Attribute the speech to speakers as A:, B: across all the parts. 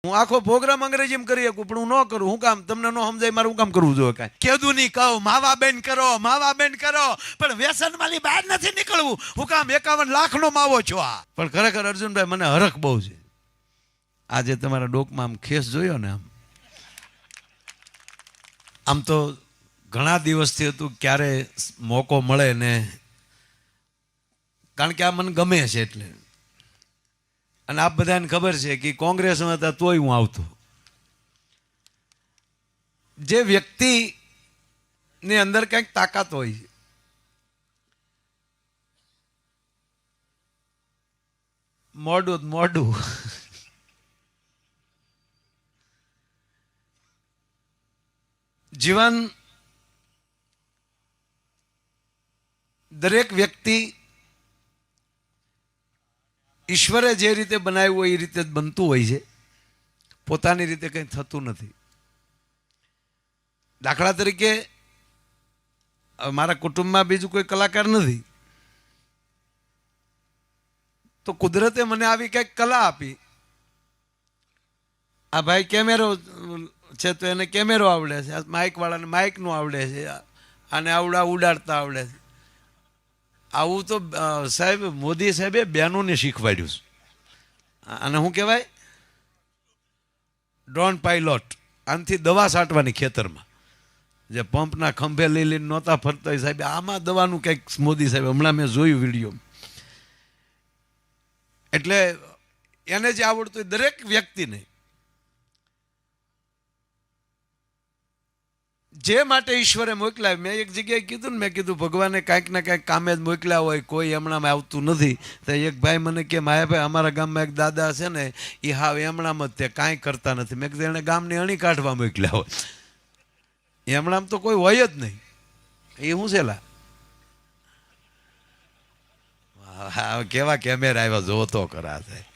A: હું આખો પ્રોગ્રામ અંગ્રેજીમાં કરી શકું પણ હું ન કરું. હું કામ? તમને ન સમજાય મારે હું કામ કરવું જોઈએ? કાંઈ કેદું નહીં કહું માવા બેન કરો, માવા બેન કરો, પણ વ્યસન વાળી બહાર નથી નીકળવું. હું કામ? 51 લાખનો માવો છો આ. પણ ખરેખર અર્જુનભાઈ મને હરખ બહુ છે. આજે તમારા ડોકમાં આમ ખેસ જોયો ને, આમ તો ઘણા દિવસથી હતું ક્યારે મોકો મળે ને, કારણ કે આ મને ગમે છે એટલે. અને આપ બધાને ખબર છે કે કોંગ્રેસમાં હતા તોય હું આવતો. જે વ્યક્તિની અંદર કંઈક તાકાત હોય, મોઢું જીવન દરેક વ્યક્તિ ઈશ્વરે જે રીતે બનાવ્યું હોય એ રીતે જ બનતું હોય છે. પોતાની રીતે કંઈ થતું નથી. દાખલા તરીકે મારા કુટુંબમાં બીજું કોઈ કલાકાર નથી, તો કુદરતે મને આવી કંઈક કલા આપી. આ ભાઈ કેમેરો છે તો એને કેમેરો આવડે છે, માઇક વાળાને માઇકનું આવડે છે, આને આવડા ઉડાડતા આવડે છે. આવું તો સાહેબ મોદી સાહેબે બહેનોને શીખવાડ્યું છે. અને શું કહેવાય? Drone pilot. આનાથી દવા છાંટવાની ખેતરમાં, જે પંપના ખંભે લઈ લઈને નહોતા ફરતા સાહેબ, આમાં દવાનું કંઈક મોદી સાહેબ હમણાં મેં જોયું વિડીયો. એટલે એને જે આવડતું દરેક વ્યક્તિને જે માટે ઈશ્વરે મોકલ્યા. મેં એક જગ્યાએ કીધું ને, મેં કીધું ભગવાને કાંઈક ને કાંઈક કામે જ મોકલ્યા હોય, કોઈ હમણાં આવતું નથી. તો એક ભાઈ મને કે માયાભાઈ અમારા ગામમાં એક દાદા છે ને, એ હાવ એમણામ જ તે કાંઈ કરતા નથી. મેં કીધું એને ગામની અણી કાઢવા મોકલ્યા હોય. એમણામ તો કોઈ હોય જ નહીં. એ શું છે લા? કેવા કેમેરા આવ્યા જોતો કરા છે.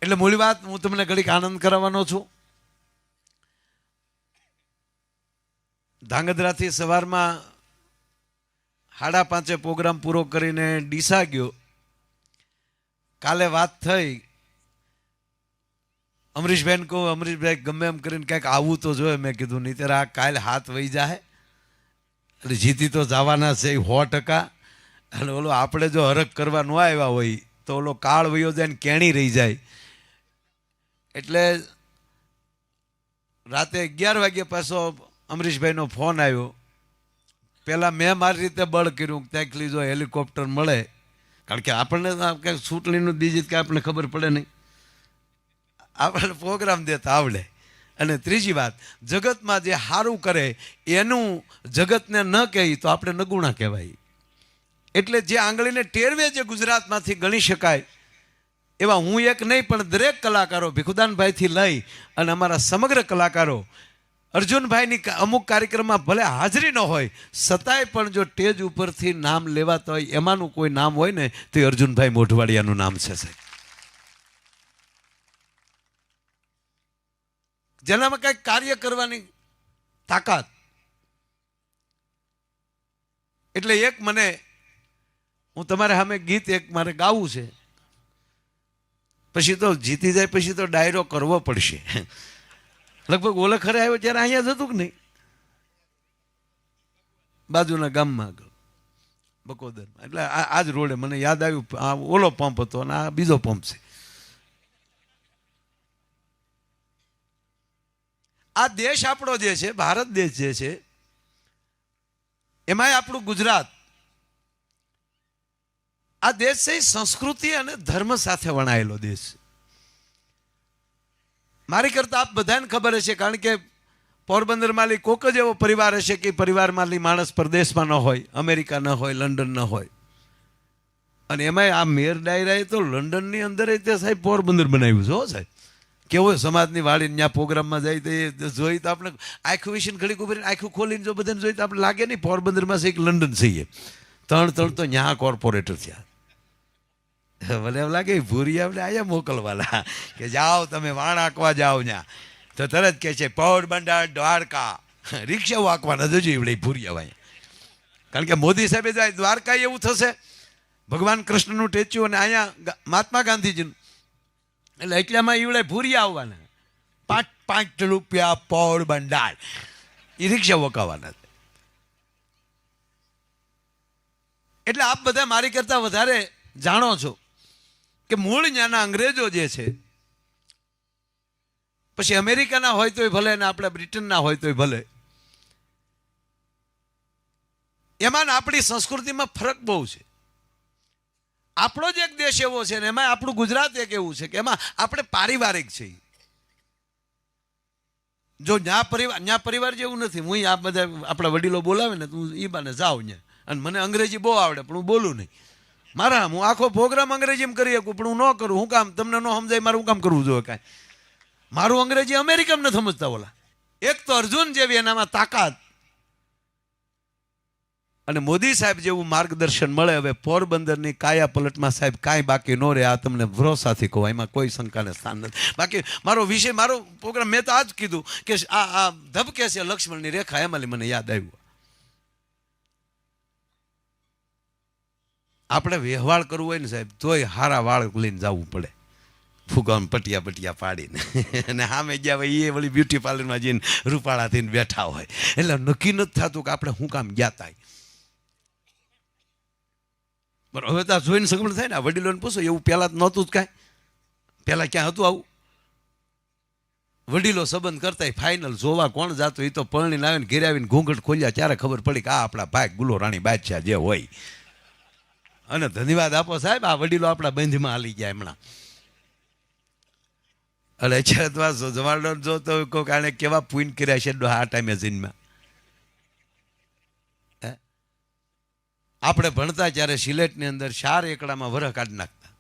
A: એટલે મૂળ વાત હું તમને ઘડીક આનંદ કરાવવાનો છું. ધાંગધ્રાથી સવારમાં 5:30 પ્રોગ્રામ પૂરો કરીને ડીસા ગયો. કાલે વાત થઈ, અમરીશભાઈને કહું અમરીશભાઈ ગમે એમ કરીને કંઈક આવવું તો જોઈએ. મેં કીધું નહીં ત્યારે આ કાલે હાથ વહી જાય એટલે જીતી તો જવાના છે 100%. અને ઓલો આપણે જો હરખ કરવા ન આવ્યા હોય તો ઓલો કાળ વયો જાય ને કેણી રહી જાય. એટલે રાતે 11 વાગ્યા પાછો અમરીશભાઈનો ફોન આવ્યો. પહેલાં મેં મારી રીતે બળ કર્યું, ક્યાંક લીધો હેલિકોપ્ટર મળે, કારણ કે આપણને કંઈક ચૂંટણીનું બીજી કાંઈ આપણને ખબર પડે નહીં, આપણને પ્રોગ્રામ દેતા આવડે. અને ત્રીજી વાત, જગતમાં જે સારું કરે એનું જગતને ન કહે તો આપણે નગુણા કહેવાય. એટલે જે આંગળીને ટેરવે જે ગુજરાતમાંથી ગણી શકાય એવા હું એક નહીં પણ દરેક કલાકારો, ભીખુદાનભાઈથી લઈ અને અમારા સમગ્ર કલાકારો, અર્જુનભાઈની અમુક કાર્યક્રમમાં ભલે હાજરી ન હોય છતાંય પણ જો સ્ટેજ ઉપરથી નામ લેવાતા હોય એમાંનું કોઈ નામ હોય ને તો એ અર્જુનભાઈ મોઢવાડિયાનું નામ છે સાહેબ. જેનામાં કંઈક કાર્ય કરવાની તાકાત. એટલે એક મને, હું તમારે સામે ગીત એક મારે ગાવું છે, પછી તો જીતી જાય પછી તો ડાયરો કરવો પડશે. લગભગ ઓળખરે આવ્યો ત્યારે અહીંયા જ હતું કે નહીં, બાજુના ગામમાં બકોદરમાં. એટલે આ જ રોડે મને યાદ આવ્યું, આ ઓલો પંપ હતો અને આ બીજો પંપ છે. આ દેશ આપણો જે છે, ભારત દેશ જે છે, એમાંય આપણું ગુજરાત, આ દેશ છે સંસ્કૃતિ અને ધર્મ સાથે વણાયેલો દેશ. મારી કરતા આપ બધાને ખબર હશે, કારણ કે પોરબંદરમાં કોક જ એવો પરિવાર હશે કે પરિવારમાં માણસ પરદેશમાં ન હોય, અમેરિકા ન હોય, લંડન ન હોય. અને એમાંય આ મેર ડાયરાએ તો લંડનની અંદર તે સાહેબ પોરબંદર બનાવ્યું છે. હો સાહેબ, કેવો સમાજની વાળીને ત્યાં પ્રોગ્રામમાં જાય તો એ જોઈ તો આપણે આખું વિશે ઘડીક ઉભરીને આખું ખોલીને જો બધાને જોઈ તો આપણે લાગે નહીં પોરબંદરમાં છે કે લંડન છીએ. ત્રણ તો ત્યાં કોર્પોરેટર થયા. ભલે એમ લાગે ભૂરી આપણે અહીંયા મોકલવાના કે જાઓ તમે વાણ આંકવા જાઓ ત્યાં, તો તરત કહે છે પોરબંદર દ્વારકા રિક્ષા વાંકવાના જજો એવડે ભૂરી આવે. કારણ કે મોદી સાહેબે જાય દ્વારકા એવું થશે ભગવાન કૃષ્ણનું ટેચ્યુ અને અહીંયા મહાત્મા ગાંધીજીનું. એટલે એટલામાં ઈવડે ભૂરિયા આવવાના, 5 રૂપિયા પોરબંદર, એ રિક્ષા વકાવવાના. એટલે આપ બધા મારી કરતા વધારે જાણો છો કે મૂળ ત્યાંના અંગ્રેજો જે છે, પછી અમેરિકાના હોય તોય ભલે ને આપણે બ્રિટનના હોય તોય ભલે, એમાં આપણી સંસ્કૃતિમાં ફરક બહુ છે. આપણો જ એક દેશ એવો છે ને એમાં આપણું ગુજરાત એક એવું છે કે એમાં આપણે પારિવારિક છીએ. જો ન્યા પરિવાર જેવું નથી. હું આ બધા આપણા વડીલો બોલાવે ને તું એ બાને જાઉં ત્યાં, અને મને અંગ્રેજી બહુ આવડે પણ હું બોલું નહીં. હું આખો પ્રોગ્રામ અંગ્રેજીમાં કરી શકું પણ હું ન કરું. હું કામ? તમને ન સમજાય મારું હું કામ કરવું જોઈએ? કાંઈ મારું અંગ્રેજી અમેરિકામાં નથી સમજતા ઓલા. એક તો અર્જુન જેવી એનામાં તાકાત, અને મોદી સાહેબ જેવું માર્ગદર્શન મળે. હવે પોરબંદરની કાયા પલટમાં સાહેબ કાંઈ બાકી ન રહે. આ તમને ભરોસાથી કહું, એમાં કોઈ શંકાને સ્થાન નથી. બાકી મારો વિષય, મારો પ્રોગ્રામ, મેં તો આ જ કીધું કે આ ધબકે છે લક્ષ્મણની રેખા, એમાં મને યાદ આવ્યું. આપણે વ્યવહાર કરવું હોય ને સાહેબ તોય હારા વાળ લઈને જવું પડે, ફુગામ પટિયા પાડીને. અને સામે ગયા હોય એ વળી બ્યુટી પાર્લરમાં જઈને રૂપાળા થઈને બેઠા હોય. એટલે નક્કી નથી થતું કે આપણે શું કામ ગયા હતા. બરાબર, હવે તો જોઈને સગવડ થાય ને. વડીલોને પૂછો, એવું પહેલાં તો નહોતું જ કાંઈ. પહેલાં ક્યાં હતું આવું? વડીલો સંબંધ કરતા ફાઇનલ જોવા કોણ જાતું, એ તો પરણીને આવીને ઘેર આવીને ઘૂંઘટ ખોલ્યા ત્યારે ખબર પડી કે આ આપણા ભાઈ ગુલો રાણી બાદશાહ જે હોય. અને ધન્યવાદ આપો સાહેબ, આ વડીલો આપણા બંધમાં હાલી ગયા હમણાં. એટલે અત્યારે જવાડો જો તો કોઈ કારણે કેવા પૂન કર્યા છે આ ટાઈમે જીનમાં. આપણે ભણતા ત્યારે સિલેટની અંદર 4 એકડામાં વરહ કાઢી નાખતા.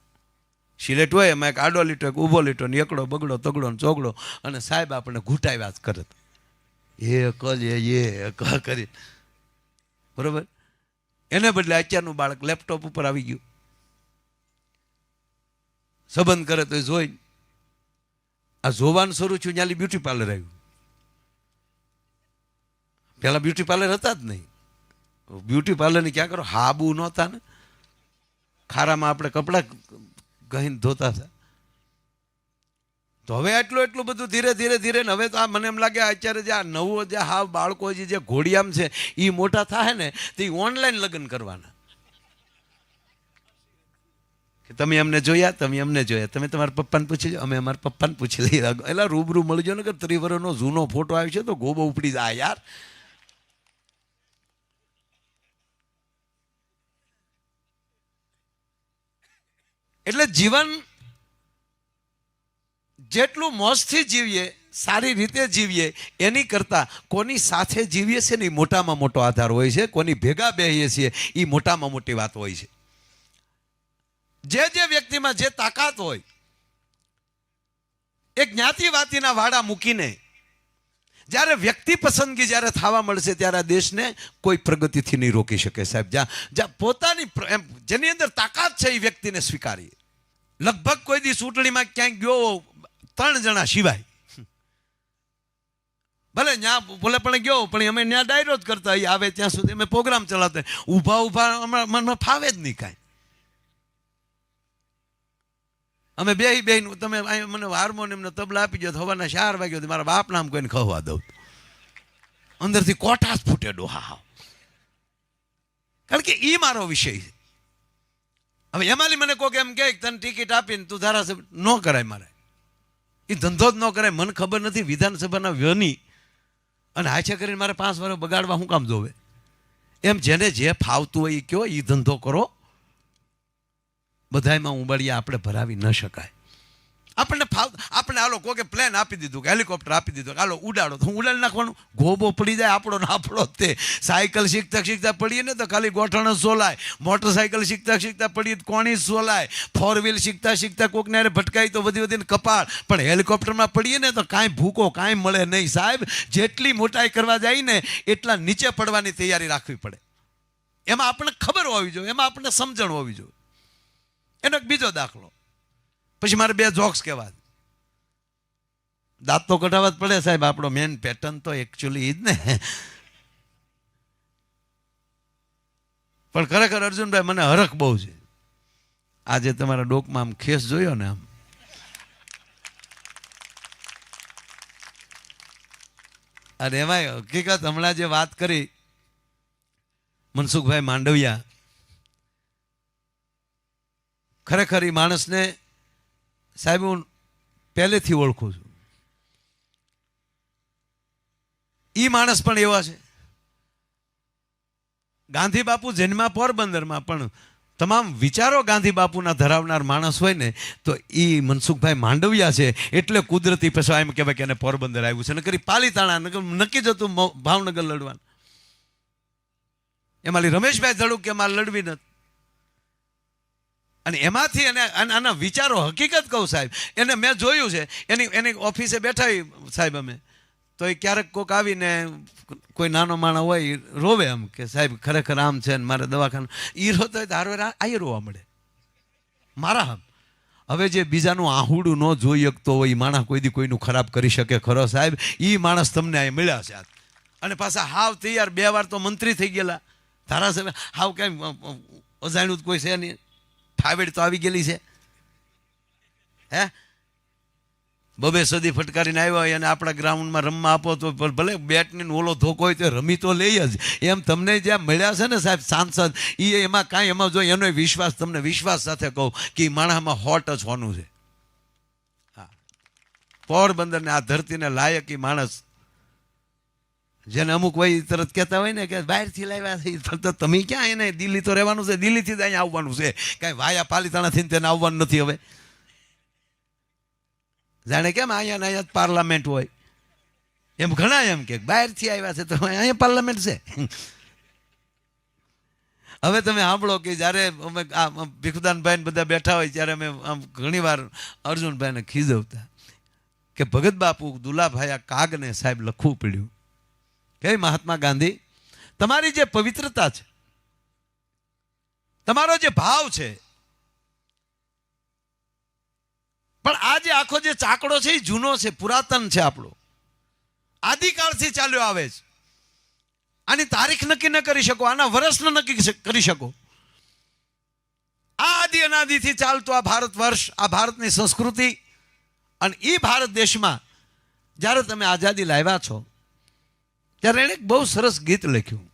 A: સિલેટ હોય એમાં એક આડો લીટો, એક ઊભો લીટો, ને એકડો બગડો તગડો ને ચોગડો, અને સાહેબ આપણે ઘૂંટાવ્યા જ કરત એ કરી. બરોબર. એને બદલે અત્યારનું બાળક લેપટોપ ઉપર આવી ગયું, સંબંધ કરે તો એ જોઈ. આ જોવાનું શરૂ થયું ત્યાંથી બ્યુટી પાર્લર આવ્યું. પેલા બ્યુટી પાર્લર હતા જ નહીં. બ્યુટી પાર્લરની ક્યાં કરો, હાબુ નહોતા ને, ખારામાં આપણે કપડાં ગહીને ધોતા હતા. તો હવે એટલું બધું ધીરે ધીરે ને હવે તો આ મને એમ લાગે અત્યારે જે આ નવો જે હાવ બાળકો જે ઘોડિયામ છે એ મોટા થાય ને તો એ ઓનલાઈન લગ્ન કરવાના. કે તમે અમને જોયા, તમે અમને જોયા, તમે તમારા પપ્પાને પૂછી લો, અમે અમારા પપ્પાને પૂછી લઈએ. એટલે રૂબરૂ મળજો ને કે 30 વર્ષનો જૂનો ફોટો આવ્યો છે તો ગોબો ઉપડી જાય યાર. એટલે જીવન જેટલું મોજથી જીવીએ, સારી રીતે જીવીએ, એની કરતાં કોની સાથે જીવીએ છીએ ને એ મોટામાં મોટો આધાર હોય છે. કોની ભેગા બેહીએ છીએ એ મોટામાં મોટી વાત હોય છે. જે વ્યક્તિમાં જે તાકાત હોય, એ જ્ઞાતિવાતીના વાડા મૂકીને જ્યારે વ્યક્તિ પસંદગી જ્યારે થવા મળશે ત્યારે આ દેશને કોઈ પ્રગતિથી નહીં રોકી શકે સાહેબ. જ્યાં પોતાની જેની અંદર તાકાત છે એ વ્યક્તિને સ્વીકારીએ. લગભગ કોઈ દી ચૂંટણીમાં ક્યાંક ગયો 3 જણા સિવાય, ભલે ત્યાં ભલે પણ ગયો પણ અમે ત્યાં ડાયરો જ કરતા આવે ત્યાં સુધી અમે પ્રોગ્રામ ચલાવતા. ઊભા મનમાં ફાવે જ નહીં કાંઈ. અમે બેહીને તમે મને હાર્મોનિયમને તબલા આપી દો, સવારના 4 વાગ્યા મારા બાપ નામ કોઈને ખવા દઉં, અંદરથી કોઠાસ ફૂટે ડોહા. કારણ કે એ મારો વિષય છે. હવે એમાંની મને કોઈક એમ કહે તને ટિકિટ આપીને તું ધારાસભ્ય, ન કરાય મારે. એ ધંધો જ ન કરાય. મને ખબર નથી વિધાનસભાના વ્યની અને હાચે કરીને મારે 5 વર્ષ બગાડવા શું કામ જોવે. એમ જેને જે ફાવતું હોય એ કયો, એ ધંધો કરો. બધામાં ઉંબળિયા આપણે ભરાવી ન શકાય. આપણને હાલો કોઈ પ્લેન આપી દીધું કે હેલિકોપ્ટર આપી દીધું, હાલો ઉડાડો, તો હું ઉડાડી નાખવાનું. ગોબો પડી જાય આપણો ને આપણો તે. સાયકલ શીખતા પડીએ ને તો ખાલી ગોઠણ જ સોલાય. મોટરસાયકલ શીખતા પડીએ તો કોણી સોલાય. 4 વ્હીલ શીખતા કોકને ભટકાય તો વધીને કપાળ. પણ હેલિકોપ્ટરમાં પડીએ ને તો કાંઈ ભૂકો કાંઈ મળે નહીં સાહેબ. જેટલી મોટાઈ કરવા જાય ને એટલા નીચે પડવાની તૈયારી રાખવી પડે. એમાં આપણને ખબર હોવી જોઈએ, એમાં આપણને સમજણ હોવી જોઈએ. એનો એક બીજો દાખલો, પછી મારે 2 જોક્સ કહેવા. દાંત તો કઢાવવા જ પડે સાહેબ. આપણો મેન પેટર્ન તો એકચ્યુઅલી જ ને. પણ ખરેખર અર્જુનભાઈ મને હરખ બહુ છે. આજે તમારા ડોકમાં આમ ખેસ જોયો ને આમ, અને એમાં હકીકત હમણાં જે વાત કરી મનસુખભાઈ માંડવિયા, ખરેખર એ માણસને સાહેબ હું પહેલેથી ઓળખું છું. એ માણસ પણ એવા છે. ગાંધી બાપુ જન્મા પોરબંદરમાં, પણ તમામ વિચારો ગાંધી બાપુના ધરાવનાર માણસ હોય ને તો એ મનસુખભાઈ માંડવિયા છે. એટલે કુદરતી પછી એમ કહેવાય કે એને પોરબંદર આવ્યું છે, નકર પાલીતાણા નક્કી જ હતું ભાવનગર લડવાનું. એમાં રમેશભાઈ ધડુક કે એમાં લડવી નથી. અને એમાંથી એને આના વિચારો હકીકત કહું સાહેબ, એને મેં જોયું છે. એની ઓફિસે બેઠા સાહેબ અમે, તો એ ક્યારેક કોક આવીને કોઈ નાનો માણસ હોય રોવે એમ કે સાહેબ ખરેખર આમ છે ને મારે દવાખાનું, એ રોતો હોય તો હારો આ રોવા મળે મારા આમ. હવે જે બીજાનું આહુડું ન જોઈ શકતો હોય એ માણસ કોઈ દી કોઈનું ખરાબ કરી શકે ખરો સાહેબ? એ માણસ તમને અહીં મળ્યા છે. અને પાછા હાવ તૈયાર, 2 વાર તો મંત્રી થઈ ગયેલા, ધારાસભ્ય, હાવ કાંઈ અજાણ્યું કોઈ છે નહીં, ફાવેડ તો આવી ગયેલી છે. હે 2 સદી ફટકારીને આવ્યા હોય અને આપણા ગ્રાઉન્ડમાં રમવા આપો તો ભલે બેટની ઓલો ધોકો હોય તો રમી તો લઈ જ. એમ તમને જ્યાં મળ્યા છે ને સાહેબ સાંસદ, એ એમાં કાંઈ એમાં જો એનો વિશ્વાસ, તમને વિશ્વાસ સાથે કહું કે એ માણસમાં હોટ જ હોનું છે. હા, પોરબંદરને આ ધરતીને લાયક એ માણસ, જેને અમુક હોય તરત કહેતા હોય ને કે બહારથી લાવ્યા છે, તો તમે ક્યાં એને દિલ્હી તો રહેવાનું છે, દિલ્હીથી જ અહીંયા આવવાનું છે, કાંઈ વાયા પાલીતાણાથી તેને આવવાનું નથી. હવે જાણે કેમ અહીંયા અહીંયા પાર્લામેન્ટ હોય એમ ઘણા એમ કે બહારથી આવ્યા છે તો અહીંયા પાર્લામેન્ટ છે. હવે તમે સાંભળો કે જ્યારે અમે ભીખુદાનભાઈ બધા બેઠા હોય ત્યારે અમે આમ ઘણીવાર અર્જુનભાઈને ખીજવતા કે ભગત બાપુ દુલાભાઈ કાગને સાહેબ લખવું પડ્યું કે મહાત્મા ગાંધી, તમારી જે પવિત્રતા છે, તમારો જે ભાવ છે, પણ આ જે આખો જે ચાકડો છે એ જૂનો છે, પુરાતન છે, આપણો આદિકાળથી ચાલ્યો આવે છે. આની તારીખ નક્કી ન કરી શકો, આના વર્ષ ન નક્કી કરી શકો. આ આદિ અનાદિથી ચાલતો આ ભારત વર્ષ, આ ભારતની સંસ્કૃતિ, અને એ ભારત દેશમાં જ્યારે તમે આઝાદી લાવ્યા છો ત્યારે એણે બહુ સરસ ગીત લખ્યું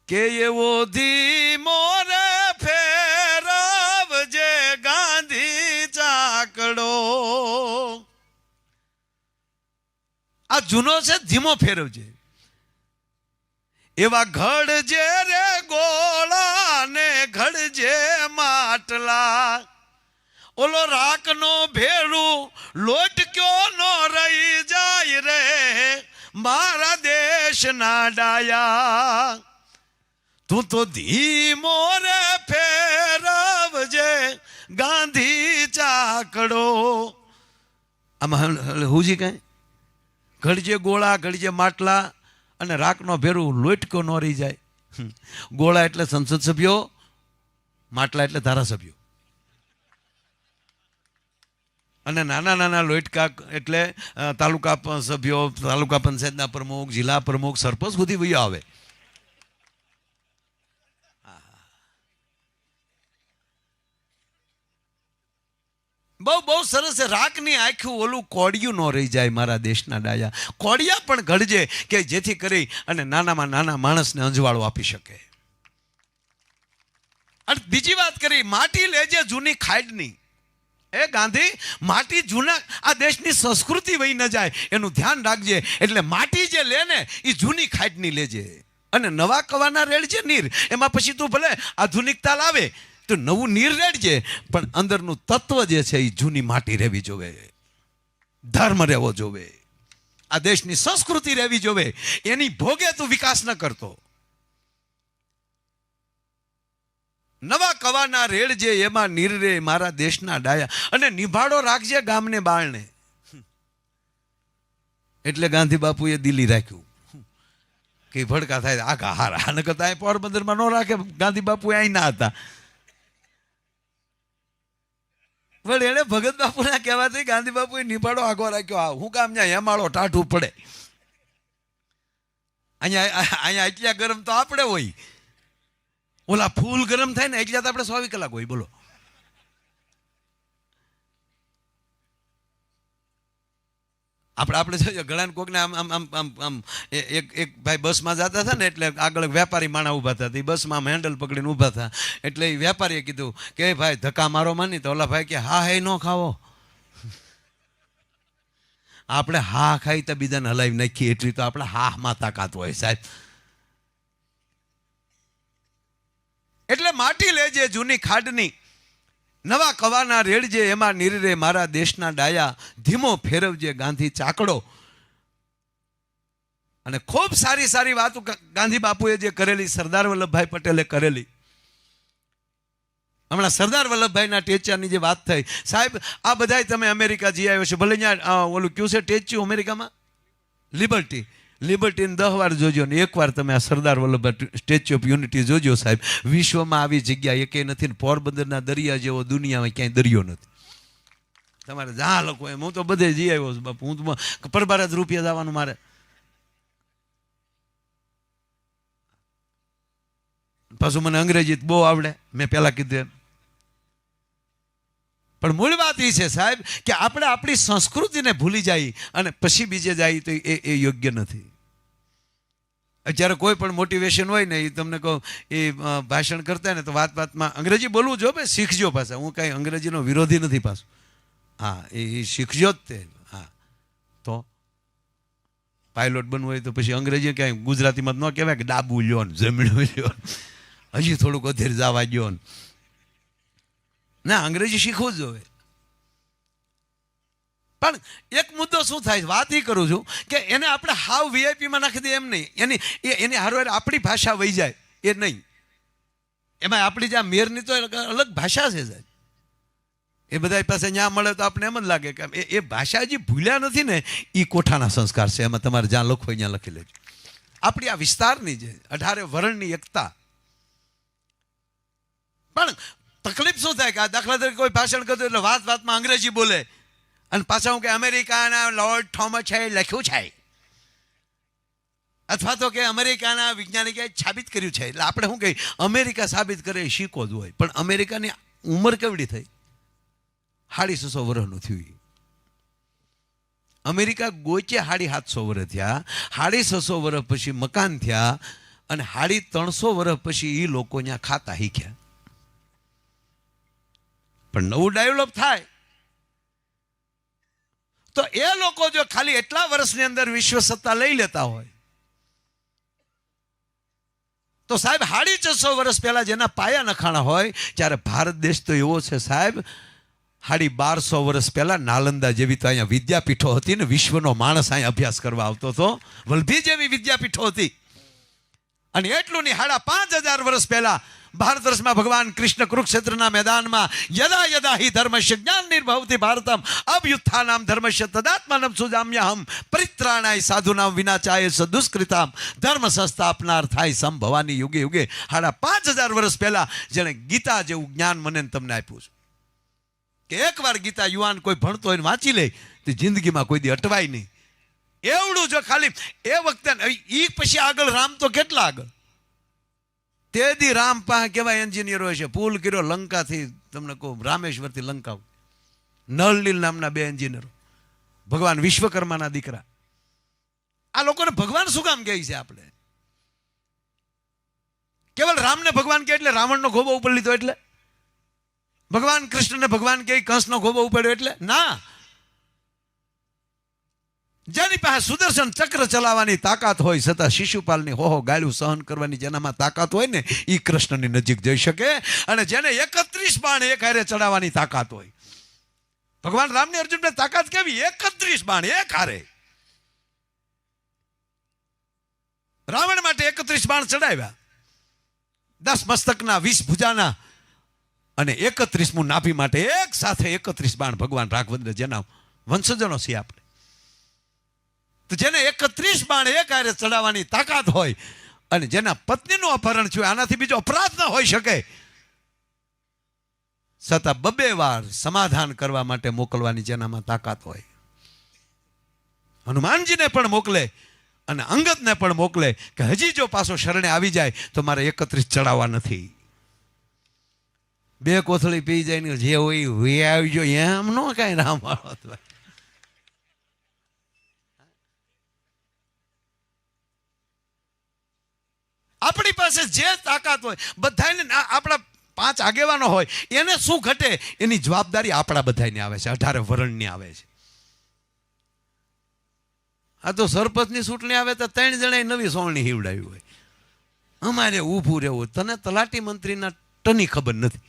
A: કે એવો ધીમો રે ફેરવજે ગાંધી ચાકડો. આ જૂનો છે, ધીમો ફેરવજે. એવા ઘડજે રે ગોળા ને ઘડજે માટલા, ઓલો રાખનો ભેળું લોટક્યો નો રહી જાય રે મારા દેશના ડાયા. તું તો ધીમો રે ફેરવજે ગાંધી ચાકડો. આમાં હુજી કઈ ઘડજે ગોળા, ઘડજે માટલા, અને રાખનો ભેરું લોટકો ન રહી જાય. ગોળા એટલે સંસદ સભ્યો, માટલા એટલે ધારાસભ્યો, અને નાના નાના લોટકા એટલે તાલુકા સભ્યો, તાલુકા પંચાયતના પ્રમુખ, જિલ્લા પ્રમુખ, સરપંચ સુધી વયો આવે. બહુ બહુ સરસ છે. રાખની આખું ઓલું કોડિયું ન રહી જાય મારા દેશના ડાયા. કોડિયા પણ ઘડજે કે જેથી કરી અને નાનામાં નાના માણસને અંજવાળો આપી શકે. અને બીજી વાત કરી, માટી લેજે જૂની ખાડની. એ ગાંધી, માટી જૂના આ દેશની સંસ્કૃતિ વહી ન જાય એનું ધ્યાન રાખજે. એટલે માટી જે લે ને એ જૂની ખાડની લેજે, અને નવા કવાના રેડજે નીર. એમાં પછી તું ભલે આધુનિકતા લાવે તો નવું નીર રેડજે, પણ અંદરનું તત્વ જે છે એ જૂની માટી રહેવી જોવે, ધર્મ રહેવો જોવે, આ દેશની સંસ્કૃતિ રહેવી જોવે. એની ભોગે તું વિકાસ ન કરતો. નવા કવાના રેડજે એમાં નીરરે મારા દેશના ડાયા, અને નિભાડો રાખજે ગામને બાળને. એટલે ગાંધી બાપુએ દિલ્હી રાખ્યું કે ભડકા થાય આખા હારા. અને કરતા પોરબંદરમાં ન રાખે, ગાંધી બાપુ અહીં ના હતા. પણ એને ભગત બાપુના કહેવાથી ગાંધી બાપુએ નિભાડો આગો રાખ્યો. હું કામ ત્યાં હેમાળો ટાઢું પડે, અહીંયા એટલા ગરમ તો આપણે હોય, ઓલા ફૂલ ગરમ થાય ને એટલા તો આપણે 24 કલાક હોય. બોલો આપણે જોઈએ ઘણા કોકને આમ આમ આમ આમ આમ એક ભાઈ બસમાં જતા હતા ને, એટલે આગળ વેપારી માણા ઊભા હતા. એ બસમાં આમ હેન્ડલ પકડીને ઊભા હતા. એટલે એ વેપારીએ કીધું કે ભાઈ ધક્કા મારો માની. તો ઓલા ભાઈ કે હા હે ન ખાવો. આપણે હા ખાઈ તો બીજાને હલાવી નાખીએ, એટલી તો આપણે હામાં તાકાત હોય સાહેબ. એટલે માટી લેજે જૂની ખાડની, નવા કવાના રેડજે એમાં નીરરે મારા દેશના ડાયા, ધીમો ફેરવજે ગાંધી ચાકડો. અને ખૂબ સારી સારી વાતો ગાંધી બાપુએ જે કરેલી, સરદાર વલ્લભભાઈ પટેલે કરેલી. હમણાં સરદાર વલ્લભભાઈના ટેચ્યાની જે વાત થઈ, સાહેબ આ બધાય તમે અમેરિકા જઈ આવ્યો છે, ભલે ત્યાં ઓલું કયું છે ટેચ્યુ અમેરિકામાં, લિબર્ટી. લિબર્ટીને 10 વાર જોજો ને એકવાર તમે આ Sardar Vallabhbhai statue of unity જોજો સાહેબ. વિશ્વમાં આવી જગ્યા એકેય નથી ને પોરબંદરના દરિયા જેવો દુનિયામાં ક્યાંય દરિયો નથી. તમારે જ્યાં લોકો એમ, હું તો બધે જઈ આવ્યો છું બાપુ. હું તો પરબાર જ રૂપિયા જવાનું મારે. પાછું મને અંગ્રેજી બહુ આવડે, મેં પહેલાં કીધું એમ. પણ મૂળ વાત એ છે સાહેબ કે આપણે આપણી સંસ્કૃતિને ભૂલી જાય અને પછી બીજે જાય તો એ યોગ્ય નથી. જ્યારે કોઈ પણ મોટિવેશન હોય ને, એ તમને કહું, એ ભાષણ કરતા ને તો વાત વાતમાં અંગ્રેજી બોલવું જો ભાઈ, શીખજો પાછા. હું કાંઈ અંગ્રેજીનો વિરોધી નથી પાછું. હા, એ શીખજો જ તે. હા, તો પાયલોટ બનવું હોય તો પછી અંગ્રેજી કાંઈ ગુજરાતીમાં ન કહેવાય કે ડાબુ લ્યો ને જમણું લ્યો, હજી થોડુંક અધેર જવા દો ને. ના, અંગ્રેજી શીખવું જ જોઈએ. પણ એક મુદ્દો શું થાય, વાત એ કરું છું કે એને આપણે હાવ વીઆઈપીમાં નાખી દઈએ એમ નહીં. એની હારવાર આપણી ભાષા વહી જાય એ નહીં. એમાં આપણી જ્યાં મેરની તો અલગ ભાષા છે સાહેબ. એ બધા પાસે ત્યાં મળે તો આપણે એમ જ લાગે કે એ ભાષા હજી ભૂલ્યા નથી ને, એ કોઠાના સંસ્કાર છે. એમાં તમારે જ્યાં લખો હોય ત્યાં લખી લેજો. આપણી આ વિસ્તારની છે 18 વર્ણની એકતા. પણ તકલીફ શું થાય કે આ દાખલા તરીકે કોઈ ભાષણ કરતું એટલે વાત વાતમાં અંગ્રેજી બોલે અને પાછા હું કે અમેરિકાના લોર્ડ થોમસે લખ્યું છે, અથવા તો કે અમેરિકાના વૈજ્ઞાનિકે સાબિત કર્યું છે. એટલે આપણે શું કહીએ, અમેરિકા સાબિત કરે એ શીખો જ હોય. પણ અમેરિકાની ઉંમર કેવડી થઈ? 650 વર્ષનું થયું. અમેરિકા ગોચે 750 વર્ષ થયા. 650 વર્ષ પછી મકાન થયા અને 350 વર્ષ પછી એ લોકો ત્યાં ખાતા શીખ્યા. પણ નવું ડેવલપ થાય તો એ લોકો જો ખાલી એટલા વર્ષની અંદર વિશ્વ સત્તા લઈ લેતા હોય તો સાહેબ 650 વર્ષ પહેલા જેના પાયા નખાણા હોય, જ્યારે ભારત દેશ તો એવો છે સાહેબ, 1250 વર્ષ પહેલા નાલંદા જેવી તો અહીંયા વિદ્યાપીઠો હતી ને, વિશ્વનો માણસ અહીંયા અભ્યાસ કરવા આવતો હતો. વલ્લભી જેવી વિદ્યાપીઠો હતી. અને એટલું નહીં, 5500 વર્ષ પહેલા ભારત વર્ષમાં ભગવાન કૃષ્ણ કુરુક્ષેત્રના મેદાનમાં યદા યદા હિ ધર્મસ્ય જ્ઞાનનિર્ભવતિ ભારતમ અભ્યુત્થાનામ ધર્મસ્ય તદાત્માનમ સુજામ્યહમ પરિત્રાણાય સાધુનામ વિનાચાય સદુષ્કૃતામ ધર્મ સંસ્થાપનાર્થાય સંભવાની યુગે યુગે. 5500 વર્ષ પહેલા જેણે ગીતા જેવું જ્ઞાન મને તમને આપ્યું છે કે એકવાર ગીતા યુવાન કોઈ ભણતો હોય વાંચી લે તો જિંદગીમાં કોઈ દી અટવાય નહીં. એવડું જો ખાલી એ વખતે. એ પછી આગળ રામ તો કેટલા આગળ. તેદી રામ પાસે કેવા એન્જિનિયરો છે, પુલ કર્યો લંકાથી, તમને કહું રામેશ્વરથી લંકા. નળનીલ નામના 2 એન્જિનિયરો, ભગવાન વિશ્વકર્માના દીકરા. આ લોકોને ભગવાન શું કામ કહે છે? આપણે કેવલ રામને ભગવાન કહે એટલે રાવણનો ખોબો ઉપર લીધો એટલે? ભગવાન કૃષ્ણને ભગવાન કહે કંસનો ખોબો ઉપાડ્યો એટલે? ના. જેની પાસે સુદર્શન ચક્ર ચલાવવાની તાકાત હોય છતાં શિશુપાલની હોહો ગાળું સહન કરવાની જેનામાં તાકાત હોય ને, એ કૃષ્ણની નજીક જઈ શકે. અને જેને 31 બાણ એક હારે ચડાવવાની તાકાત હોય, ભગવાન રામની અર્જુનને તાકાત કેવી? 31 બાણ એક હારે. રાવણ માટે 31 બાણ ચડાવ્યા, 10 મસ્તકના 20 ભુજાના અને 31મું નાભી માટે એક સાથે 31 બાણ ભગવાન રાઘવેન્દ્ર, જેના વંશજનો છીએ આપણે. તો જેને 31 બાણ એક હારે ચડાવવાની તાકાત હોય અને જેના પત્નીનું અપહરણ થયું, આનાથી બીજો અપરાધ ન હોઈ શકે, છતાં 2 વાર સમાધાન કરવા માટે મોકલવાની જેનામાં તાકાત હોય. હનુમાનજીને પણ મોકલે અને અંગદને પણ મોકલે કે હજી જો પાછો શરણે આવી જાય તો મારે 31 ચડાવવા નથી. 2 કોથળી પી જાય ને જે હોય આવજો, એમ નો કાંઈ રામ વાળો. આપણી પાસે જે તાકાત હોય બધાને આપણા 5 આગેવાનો હોય એને શું ઘટે એની જવાબદારી આપણા બધાની આવે છે, 18 વરણની આવે છે. આ તો સરપંચની ચૂંટણી આવે તો 3 જણાએ નવી સોળણી હીવડાવી હોય. અમારે ઊભું રહેવું. તને તલાટી મંત્રીના ટની ખબર નથી.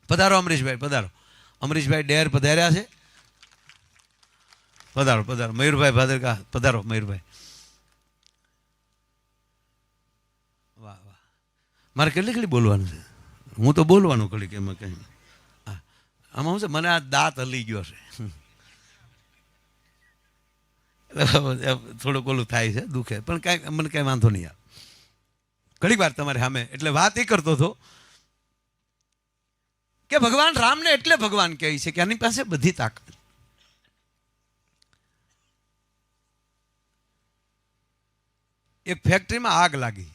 A: પધારો અમરીશભાઈ, પધારો. અમરીશભાઈ ડેર પધાર્યા છે. પધારો પધારો. મયુરભાઈ ભાદરકા પધારો. મયુરભાઈ વાહ વાહ. મારે કેટલી ઘડી બોલવાનું છે? હું તો બોલવાનું ઘડી કે એમાં કંઈ આમાં શું છે, મને આ દાંત હલી ગયો છે, થોડુંક ઓલું થાય છે, દુખે, પણ કાંઈ મને કાંઈ વાંધો નહીં આવે. ઘણી વાર તમારે સામે એટલે વાત એ કરતો હતો કે ભગવાન રામને એટલે ભગવાન કહે છે કે આની પાસે બધી તાકાત. એક ફેક્ટરીમાં આગ લાગી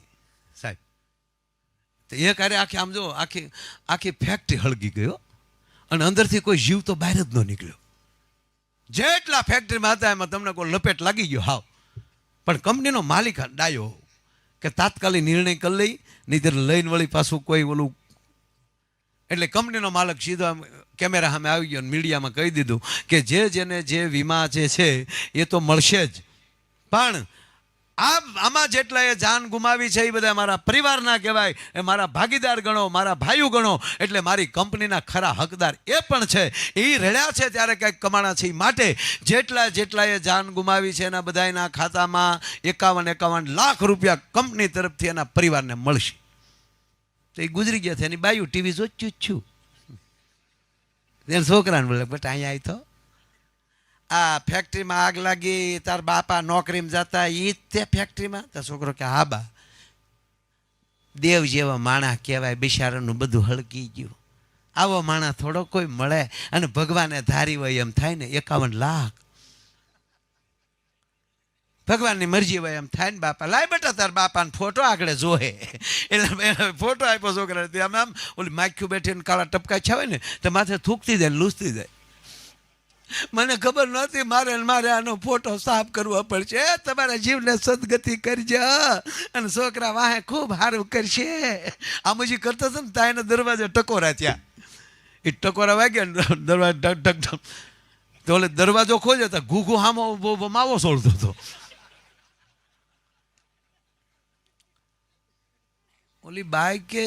A: સાહેબ, તો એ કાર્ય આખી આમ જો આખી ફેક્ટરી હળગી ગયો અને અંદરથી કોઈ જીવ તો બહાર જ ન નીકળ્યો. જેટલા ફેક્ટરીમાં હતા એમાં તમને કોઈ લપેટ લાગી ગયો હાવ. પણ કંપનીનો માલિક ડાયો કે તાત્કાલિક નિર્ણય કરી લઈ, નહીં લઈને વળી પાછું કોઈ ઓલું. એટલે કંપનીનો માલિક સીધો કેમેરા સામે આવી ગયો, મીડિયામાં કહી દીધું કે જેને જે વીમા જે છે એ તો મળશે જ, પણ આમાં જેટલા એ જાન ગુમાવી છે એ બધા મારા પરિવારના કહેવાય, એ મારા ભાગીદાર ગણો, મારા ભાઈઓ ગણો, એટલે મારી કંપનીના ખરા હકદાર એ પણ છે. એ રડ્યા છે ત્યારે કંઈક કમાણા છે, માટે જેટલા એ જાન ગુમાવી છે એના બધાના ખાતામાં 51 લાખ રૂપિયા કંપની તરફથી એના પરિવારને મળશે. તો એ ગુજરી ગયા છે, એની બાયું ટીવી જોચ્યું છું. એને છોકરાને બોલે બેટા અહીંયા આવી તો આ ફેક્ટરીમાં આગ લાગી, તાર બાપા નોકરીમાં જતા એ તે ફેક્ટરીમાં? તો છોકરો કે હા બા, દેવ જેવા માણસ કહેવાય, બિચારાનું બધું હળકી ગયું. આવો માણસ થોડો કોઈ મળે, અને ભગવાને ધારી હોય એમ થાય ને 51 લાખ ભગવાનની મરજી હોય એમ થાય ને. બાપા લાય બેટા તાર બાપાને ફોટો આગળ જોહે, એટલે ફોટો આપ્યો છોકરાને. આમ ઓલી માખ્યું બેઠીને કાળા ટપકા છાવે ને તો માથે થૂકતી જાય ને લૂસતી જાય. મને ખબર નહોતી, મારે આનો ફોટો સાફ કરવો પડશે. તમારા જીવને સદગતિ કરજો અને છોકરા વાહે ખૂબ સારું કરશે. આમ જ કરતા હતા ને તાયના દરવાજે ટકોરા થયા. એ ટકોરા વાગ્યા ને દરવાજો ઢક ઢક ઢક, તો ઓલે દરવાજો ખોલ્યો તો ઘૂઘુ હામો માવો સોળતો હતો. ઓલી બાઈ કે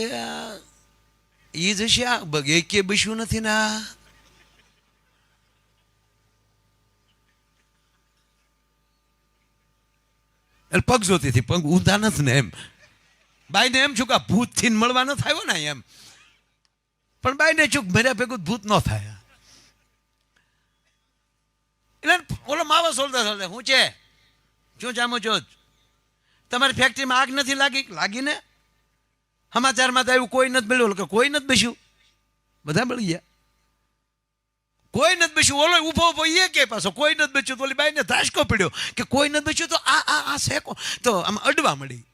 A: એ જશે આ એ કે બસ્યું નથી ના. એટલે પગ જોતી હતી, પગ ઊંધા નથી ને એમ. બાઈને એમ છું કે ભૂત થી મળવા ન થયો ને એમ, પણ બાઈને ચૂક મર્યા ભેગું ભૂત ન થાય. એટલે ઓલો માવો સોલતા સોલતા હું છે શું જામો છો, તમારી ફેક્ટરીમાં આગ નથી લાગી ને? સમાચારમાં તો આવ્યું કોઈ નથી મળ્યું, કે કોઈ નથી બેસ્યું? બધા મળી ગયા, કોઈ નથી બેસ્યું. ઓલો ઉભો એ કે પાછો કોઈ નથી બેસ્યું. તો ઓલી બાઈને ધાસકો પડ્યો કે કોઈ નથી બેસ્યું. તો આ શેકો તો આમ અડવા મળી.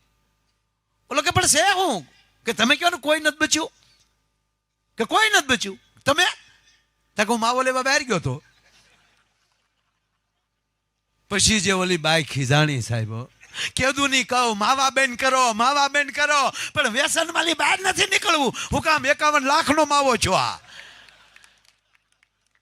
A: ઓલો કે પણ શે હું કે તમે કહો ને કોઈ નથી બચ્યું, કે કોઈ નથી બચ્યું તમે? ત્યાં હું માવો લેવા બહાર ગયો હતો. પછી જે ઓલી બાઈ ખીજાણી સાહેબ, કેદું નહીં કહું માવા બેન કરો, પણ વ્યસન માલી બહાર નથી નીકળવું. હું કામ 51 લાખનો માવો છો આ.